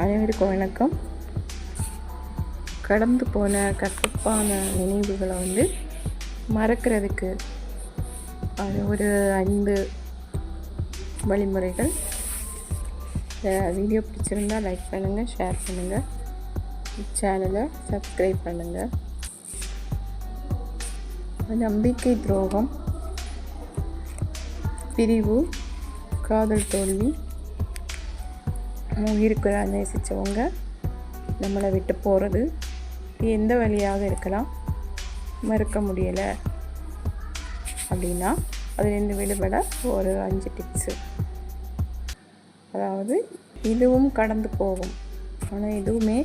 அனைவருக்கும் வணக்கம். கடந்து போன கசப்பான நினைவுகளை மறக்கிறதுக்கு அது ஒரு 5 வழிமுறைகள். வீடியோ பிடிச்சிருந்தால் லைக் பண்ணுங்கள், ஷேர் பண்ணுங்கள், சேனலை சப்ஸ்கிரைப் பண்ணுங்கள். நம்பிக்கை துரோகம், பிரிவு, காதல் தோல்வி, உயிருக்கு நேசித்தவங்க நம்மளை விட்டு போகிறது, எந்த வழியாக இருக்கலாம். மறக்க முடியலை அப்படின்னா அதுலேருந்து விடுபட ஒரு 5 டிப்ஸு. அதாவது இதுவும் கடந்து போகும், ஆனால் எதுவுமே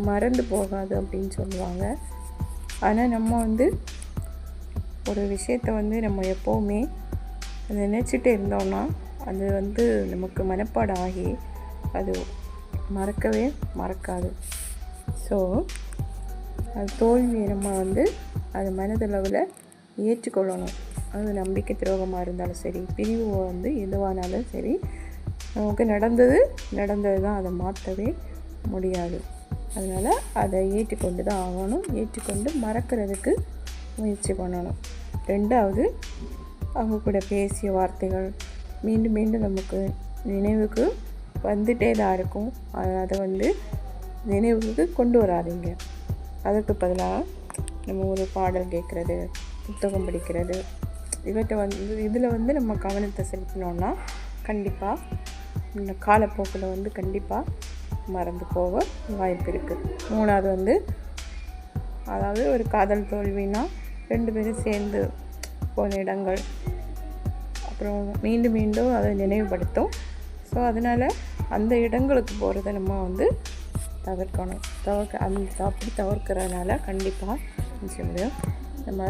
மறந்து போகாது அப்படின்னு சொல்லுவாங்க. ஆனால் நம்ம ஒரு விஷயத்தை நம்ம எப்போவுமே அதை நினச்சிட்டு இருந்தோம்னா அது நமக்கு மனப்பாடம் ஆகி அது மறக்கவே மறக்காது. ஸோ அது தோல்வியை நம்ம அது மனதளவில் ஏற்றுக்கொள்ளணும். அது நம்பிக்கை துரோகமாக இருந்தாலும் சரி, பிரிவு எதுவானாலும் சரி, நமக்கு நடந்தது தான், அதை மாற்றவே முடியாது. அதனால் அதை ஏற்றுக்கொண்டு தான் ஆகணும். ஏற்றுக்கொண்டு மறக்கிறதுக்கு முயற்சி பண்ணணும். 2வது, அவங்க கூட பேசிய வார்த்தைகள் மீண்டும் மீண்டும் நமக்கு நினைவுக்கு வந்துட்டே தான் இருக்கும். அதை நினைவுக்கு கொண்டு வராதிங்க. அதுக்கு பதிலாக நம்ம ஒரு பாடல் கேட்குறது, புத்தகம் படிக்கிறது, இவற்றை இதில் நம்ம கவனத்தை செலுத்தினோன்னா கண்டிப்பாக இந்த காலப்போக்கில் கண்டிப்பாக மறந்து போக வாய்ப்பு இருக்குது. 3வது அதாவது ஒரு காதல் தோல்வினா 2 பேரும் சேர்ந்து போன இடங்கள் அப்புறம் மீண்டும் மீண்டும் அதை நினைவுபடுத்தும். ஸோ அதனால் அந்த இடங்களுக்கு போகிறத நம்ம தவிர்க்கணும். அப்படி தவிர்க்கிறதுனால கண்டிப்பாக முடியும், நம்ம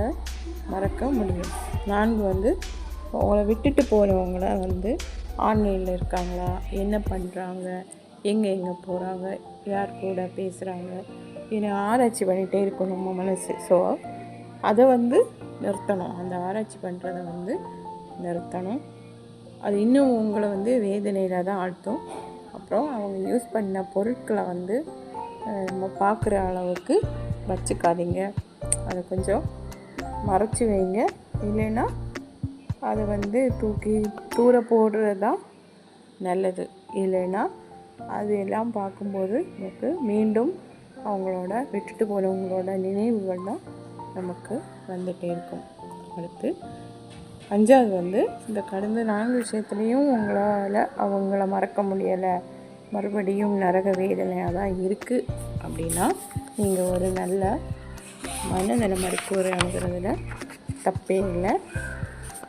மறக்க முடியும். 4, அவங்கள விட்டுட்டு போகிறவங்கள ஆன்லைனில் இருக்காங்களா, என்ன பண்ணுறாங்க, எங்கே போகிறாங்க, யார் கூட பேசுகிறாங்க, ஏன்னா ஆராய்ச்சி பண்ணிகிட்டே இருக்கும் நம்ம மனசு. ஸோ அதை நிறுத்தணும். அந்த ஆராய்ச்சி பண்ணுறதை நிறுத்தணும். அது இன்னும் உங்களை வேதனையில் தான் ஆழ்த்தும். அப்புறம் அவங்க யூஸ் பண்ண பொருட்களை நம்ம பார்க்குற அளவுக்கு வச்சுக்காதீங்க. அதை கொஞ்சம் மறைச்சி வைங்க. இல்லைன்னா அதை தூக்கி தூர போடுறது தான் நல்லது. இல்லைன்னா அது எல்லாம் பார்க்கும்போது நமக்கு மீண்டும் அவங்களோட விட்டுட்டு போனவங்களோட நினைவுகள் தான் நமக்கு வந்துகிட்டே இருக்கும். அடுத்து 5வது, இந்த கடந்த 4 விஷயத்துலேயும் உங்களால் அவங்கள மறக்க முடியலை, மறுபடியும் நரக வேதனையாக தான் இருக்குது அப்படின்னா நீங்கள் ஒரு நல்ல மனநல மருத்துவரை அணுகிறதுல தப்பே இல்லை.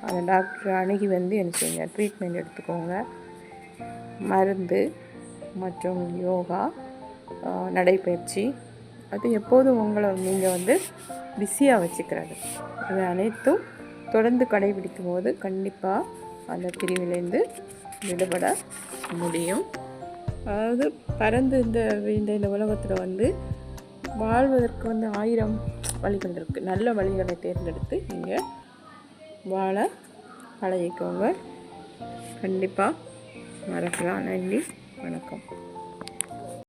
அந்த டாக்டரை அணுகி என்ன செய்யுங்க, ட்ரீட்மெண்ட் எடுத்துக்கோங்க. மருந்து மற்றும் யோகா, நடைப்பயிற்சி, அது எப்போதும் உங்களை நீங்கள் பிஸியாக வச்சுக்கிறது, இது அனைத்தும் தொடர்ந்து கடைபிடிக்கும் போது கண்டிப்பாக அந்த பிரிவிலேருந்து விடுபட முடியும். அதாவது பறந்து இந்த உலகத்தில் வாழ்வதற்கு 1000 வழிகள் இருக்குது. நல்ல வழிகளை தேர்ந்தெடுத்து நீங்கள் வாழ பழகிக்கோங்க. கண்டிப்பாக மறக்கலாம். நன்றி, வணக்கம்.